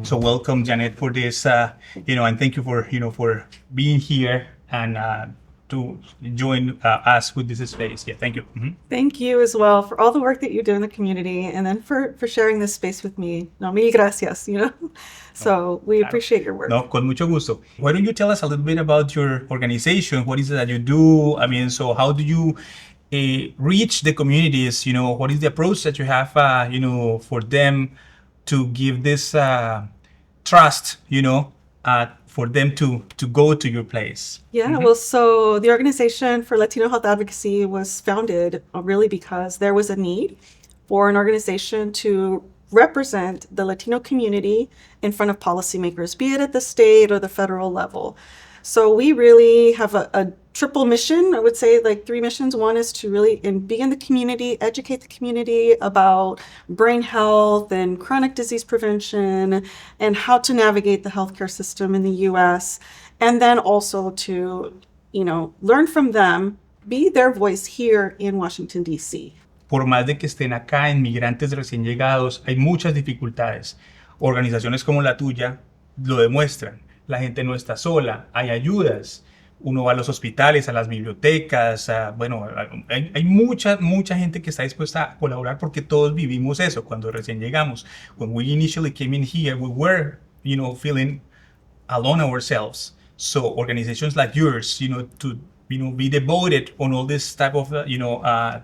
So welcome, Jeanette, for this, and thank you for being here and to join us with this space. Yeah, thank you. Mm-hmm. Thank you as well for all the work that you do in the community and then for sharing this space with me. No, mil gracias, So we appreciate your work. No, con mucho gusto. Why don't you tell us a little bit about your organization? What is it that you do? I mean, so how do you reach the communities? What is the approach that you have, for them to give this trust, for them to go to your place? Yeah, well, so the Organization for Latino Health Advocacy was founded really because there was a need for an organization to represent the Latino community in front of policymakers, be it at the state or the federal level. So we really have a triple mission, I would say, like 3 missions. One is to really be in the community, educate the community about brain health and chronic disease prevention and how to navigate the healthcare system in the US. And then also to, learn from them, be their voice here in Washington, D.C. Por más de que estén acá en migrantes recién llegados, hay muchas dificultades. Organizaciones como la tuya lo demuestran. La gente no está sola, hay ayudas. Uno va a los hospitales, a las bibliotecas, hay mucha gente que está dispuesta a colaborar porque todos vivimos eso cuando recién llegamos. When we initially came in here, we were, feeling alone ourselves. So organizations like yours, to be devoted on all this type of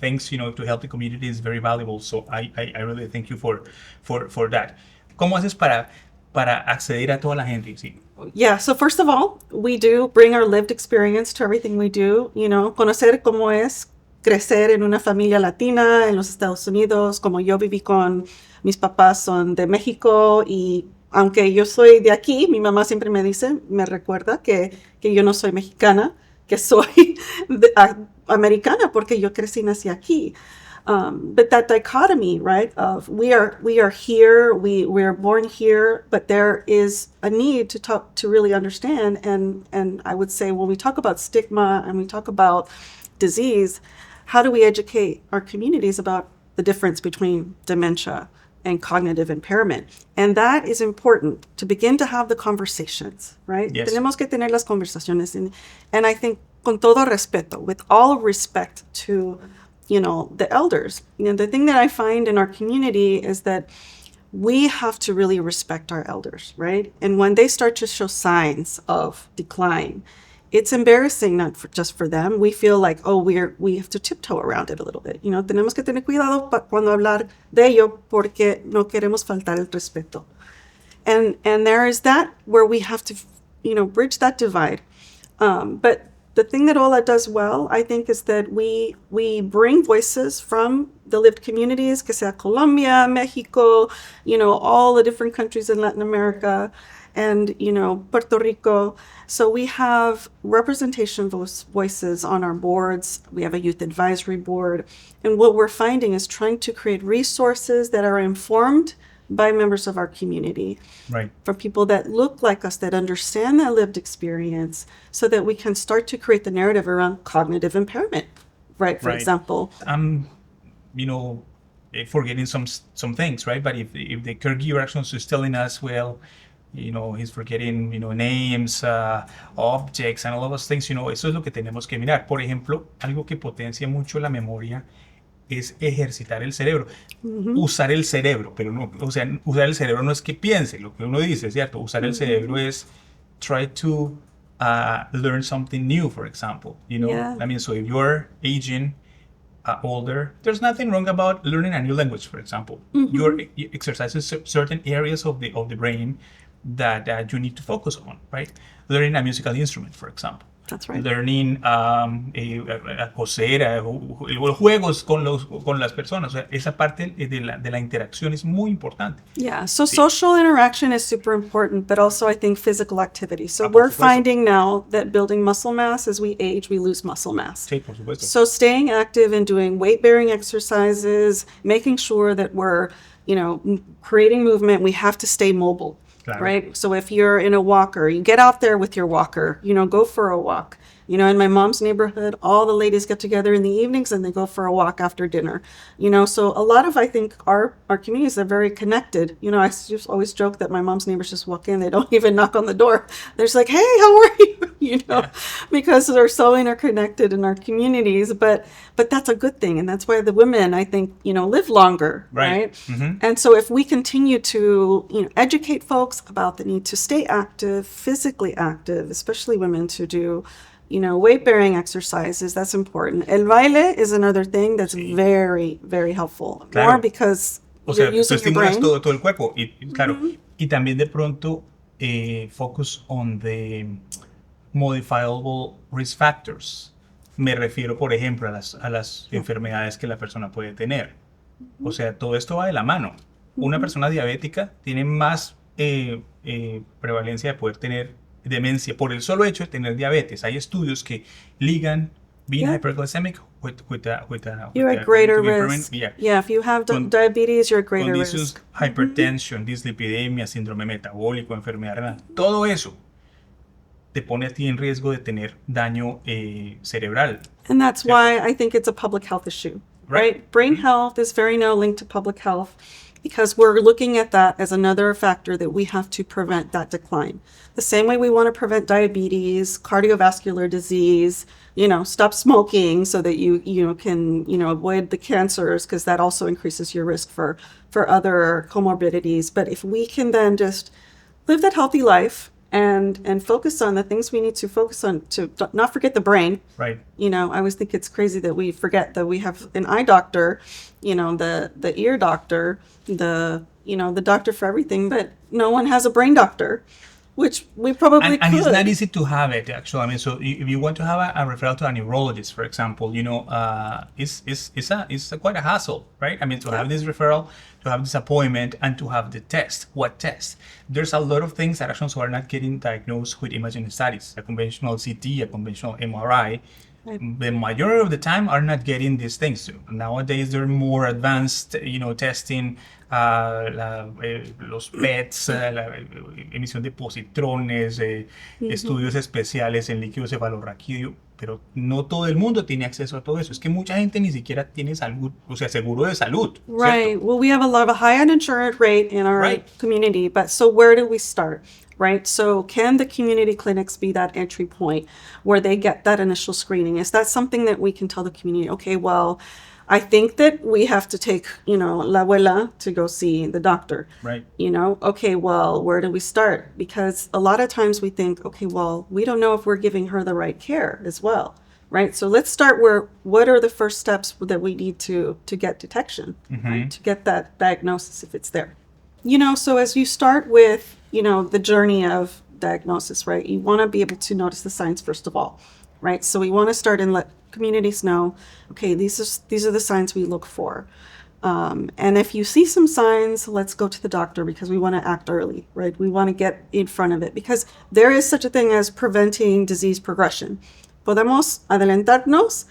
things, to help the community is very valuable. So I really thank you for that. ¿Cómo haces para acceder a toda la gente? Sí. Yeah, so first of all, we do bring our lived experience to everything we do, conocer cómo es crecer en una familia latina en los Estados Unidos, como yo viví con mis papás son de México y aunque yo soy de aquí, mi mamá siempre me recuerda que yo no soy mexicana, que soy americana porque yo crecí y nací aquí. But that dichotomy, right, of we are here, we are born here, but there is a need to really understand. And I would say when we talk about stigma and we talk about disease, how do we educate our communities about the difference between dementia and cognitive impairment? And that is important to begin to have the conversations, right? Yes. Tenemos que tener las conversaciones. And I think con todo respeto, with all respect to the elders. The thing that I find in our community is that we have to really respect our elders, right? And when they start to show signs of decline, it's embarrassing not just for them. We feel like, we have to tiptoe around it a little bit. Tenemos que tener cuidado cuando hablar de ello porque no queremos faltar el respeto. And there is that where we have to, bridge that divide. But the thing that OLHA does well, I think, is that we bring voices from the lived communities, que sea Colombia, Mexico, all the different countries in Latin America, and, Puerto Rico. So we have representation voices on our boards. We have a youth advisory board. And what we're finding is trying to create resources that are informed by members of our community, right? For people that look like us, that understand that lived experience, so that we can start to create the narrative around cognitive impairment, right? For example, I'm, forgetting some things, right? But if the caregiver actually is telling us, well, he's forgetting, names, objects, and all of those things, eso es lo que tenemos que mirar. Por ejemplo, algo que potencia mucho la memoria es ejercitar el cerebro, usar el cerebro, pero no, usar el cerebro no es que piense, lo que uno dice, ¿cierto? Usar el cerebro es try to learn something new, for example, Yeah. I mean, so if you're aging older, there's nothing wrong about learning a new language, for example. You're exercising certain areas of the brain that you need to focus on, right? Learning a musical instrument, for example. That's right. Learning a coser, juegos con las personas. O sea, esa parte de la interacción es muy importante. Yeah, so social interaction is super important, but also I think physical activity. So we're finding now that building muscle mass, as we age, we lose muscle mass. Sí, por supuesto. So staying active and doing weight-bearing exercises, making sure that we're, creating movement, we have to stay mobile. Claro. Right? So if you're in a walker, you get out there with your walker, go for a walk. You know, in my mom's neighborhood, all the ladies get together in the evenings and they go for a walk after dinner. You know, so a lot of, I think, our communities are very connected. You know, I just always joke that my mom's neighbors just walk in, they don't even knock on the door. They're just like, hey, how are you? You know, because they're so interconnected in our communities. But that's a good thing. And that's why the women, I think, you know, live longer, right? And so if we continue to, you know, educate folks about the need to stay active, physically active, especially women to do, you know, weight-bearing exercises, that's important. El baile is another thing that's very, very helpful. Claro. More because O sea, you're tú using your estimulas brain. todo el cuerpo. Claro, y también de pronto focus on the modifiable risk factors. Me refiero, por ejemplo, a las enfermedades que la persona puede tener. O sea, todo esto va de la mano. Una persona diabética tiene más prevalencia de poder tener demencia por el solo hecho de tener diabetes. Hay estudios que ligan being hyperglycemic with You're at greater impairment. risk. Yeah, if you have diabetes, you're at greater Conditions, risk. hypertension, dislipidemia, síndrome metabólico, enfermedad renal. Todo eso te pone a ti en riesgo de tener daño cerebral. And that's why I think it's a public health issue, right? Brain health is very now linked to public health because we're looking at that as another factor that we have to prevent that decline. The same way we want to prevent diabetes, cardiovascular disease, you know, stop smoking so that you can, you know, avoid the cancers because that also increases your risk for other comorbidities. But if we can then just live that healthy life and focus on the things we need to focus on to not forget the brain. Right. You know, I always think it's crazy that we forget that we have an eye doctor, you know, the ear doctor, the doctor for everything, but no one has a brain doctor, which we probably could. And it's not easy to have it, actually. I mean, so if you want to have a referral to a neurologist, for example, you know, it's quite a hassle, right? I mean, to have this referral, to have this appointment, and to have the test. What test? There's a lot of things that actually are not getting diagnosed with imaging studies. A conventional CT, a conventional MRI, the majority of the time are not getting these things. Nowadays, they're more advanced, you know, testing, los PETs, la emisión de positrones, estudios especiales en líquido cefalorraquídeo, pero no todo el mundo tiene acceso a todo eso. Es que mucha gente ni siquiera tiene salud, o sea, seguro de salud. Right. ¿cierto? Well, we have a high uninsured rate in our community, but so where do we start? Right? So can the community clinics be that entry point where they get that initial screening? Is that something that we can tell the community, okay, well, I think that we have to take, you know, la abuela to go see the doctor. Right. You know, okay, well, where do we start? Because a lot of times we think, okay, well, we don't know if we're giving her the right care as well. Right? So let's start what are the first steps that we need to get detection, right? To get that diagnosis if it's there. You know, so as you start with, you know, the journey of diagnosis, right? You want to be able to notice the signs first of all, right? So we want to start and let communities know, okay, these are the signs we look for. And if you see some signs, let's go to the doctor because we want to act early, right? We want to get in front of it because there is such a thing as preventing disease progression. Podemos adelantarnos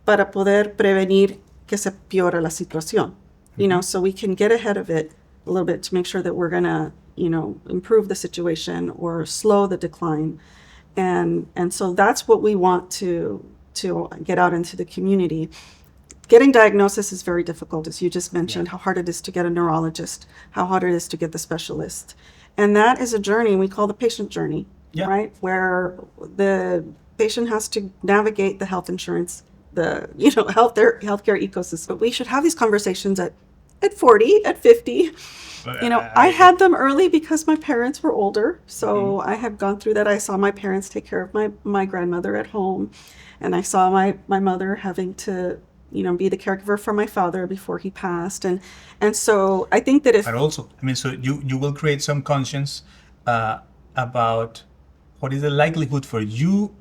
para poder prevenir que se empeore la situación. You know, so we can get ahead of it a little bit to make sure that we're going to, you know, improve the situation or slow the decline. And so that's what we want to get out into the community. Getting diagnosis is very difficult, as you just mentioned, how hard it is to get a neurologist, how hard it is to get the specialist. And that is a journey we call the patient journey, right? Where the patient has to navigate the health insurance, the, you know, healthcare ecosystem. But we should have these conversations at 40, at 50. You know, I had them early because my parents were older. So I had gone through that. I saw my parents take care of my grandmother at home. And I saw my mother having to, you know, be the caregiver for my father before he passed. And so I think that if... But also, I mean, so you will create some conscience about what is the likelihood for you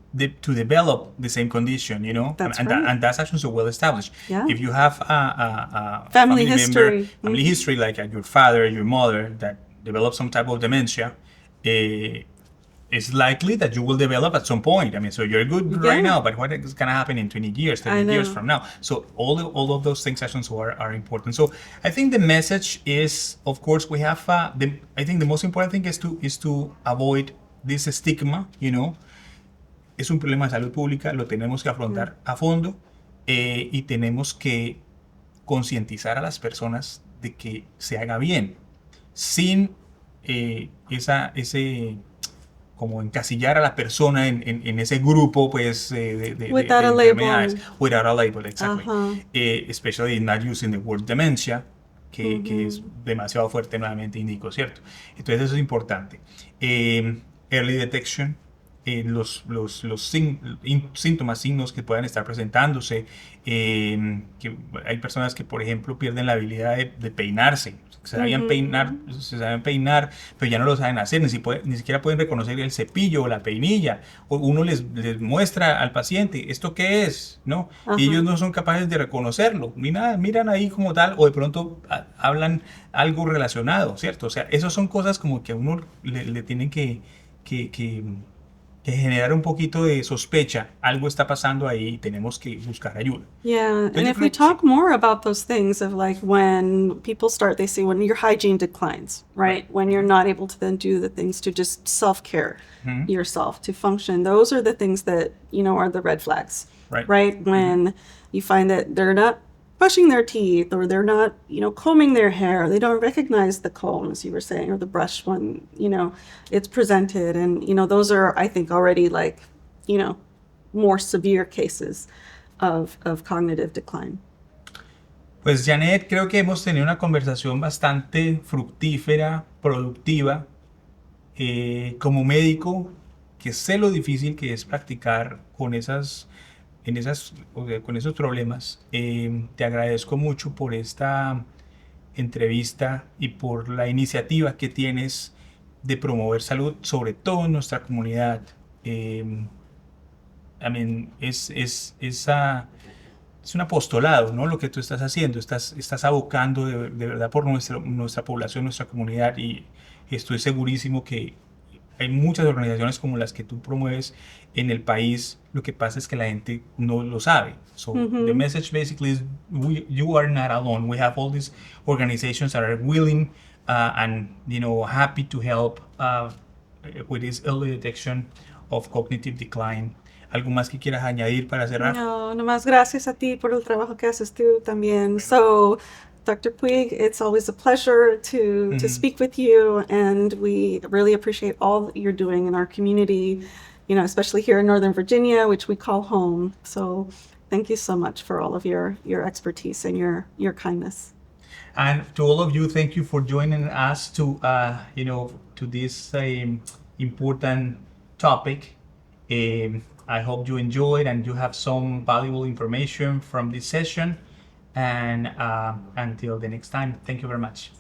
to develop the same condition, you know? That's and right. And that's actually so well established. Yeah. If you have a Family member, history. family history, like your father, your mother, that developed some type of dementia, it's likely that you will develop at some point. I mean, so you're good right now, but what is going to happen in 20 years, 30 years from now? So all of those things actually are important. So I think the message is, of course, we have, I think the most important thing is to avoid this stigma, you know, es un problema de salud pública, lo tenemos que afrontar a fondo y tenemos que concientizar a las personas de que se haga bien, sin ese como encasillar a la persona en ese grupo pues Without de a enfermedades, label. without a label, exactly. Ajá. Especially not using the word dementia, que es demasiado fuerte, nuevamente indico, ¿cierto? Entonces eso es importante. Early detection, síntomas, signos que puedan estar presentándose, que hay personas que, por ejemplo, pierden la habilidad de peinarse, se sabían peinar, pero ya no lo saben hacer, ni siquiera pueden reconocer el cepillo o la peinilla, o uno les muestra al paciente, ¿esto qué es? ¿No? Y ellos no son capaces de reconocerlo, ni nada, miran ahí como tal, o de pronto hablan algo relacionado, ¿cierto? O sea, esas son cosas como que a uno le tienen que generar un poquito de sospecha, algo está pasando ahí y tenemos que buscar ayuda. Yeah, Entonces, and if we talk more about those things of like when people start, they say when your hygiene declines, right? When you're not able to then do the things to just self-care yourself, to function, those are the things that, you know, are the red flags, right? When you find that they're not brushing their teeth or they're not, you know, combing their hair, they don't recognize the comb, as you were saying, or the brush when, you know, it's presented. And, you know, those are, I think, already like, you know, more severe cases of cognitive decline. Pues Janet, creo que hemos tenido una conversación bastante fructífera, productiva. Como médico, que sé lo difícil que es practicar con con esos problemas, te agradezco mucho por esta entrevista y por la iniciativa que tienes de promover salud, sobre todo en nuestra comunidad. Es un apostolado, ¿no? Lo que tú estás haciendo, estás abocando de verdad por nuestra población, nuestra comunidad, y estoy segurísimo que hay muchas organizaciones como las que tú promueves en el país. Lo que pasa es que la gente no lo sabe. So the message basically is you are not alone. We have all these organizations that are willing and happy to help with this early detection of cognitive decline. ¿Algo más que quieras añadir para cerrar? No, nomás gracias a ti por el trabajo que haces tú también. So, Dr. Puig, it's always a pleasure to speak with you, and we really appreciate all that you're doing in our community, you know, especially here in Northern Virginia, which we call home. So, thank you so much for all of your expertise and your kindness. And to all of you, thank you for joining us to this important topic. I hope you enjoyed and you have some valuable information from this session. And until the next time, thank you very much.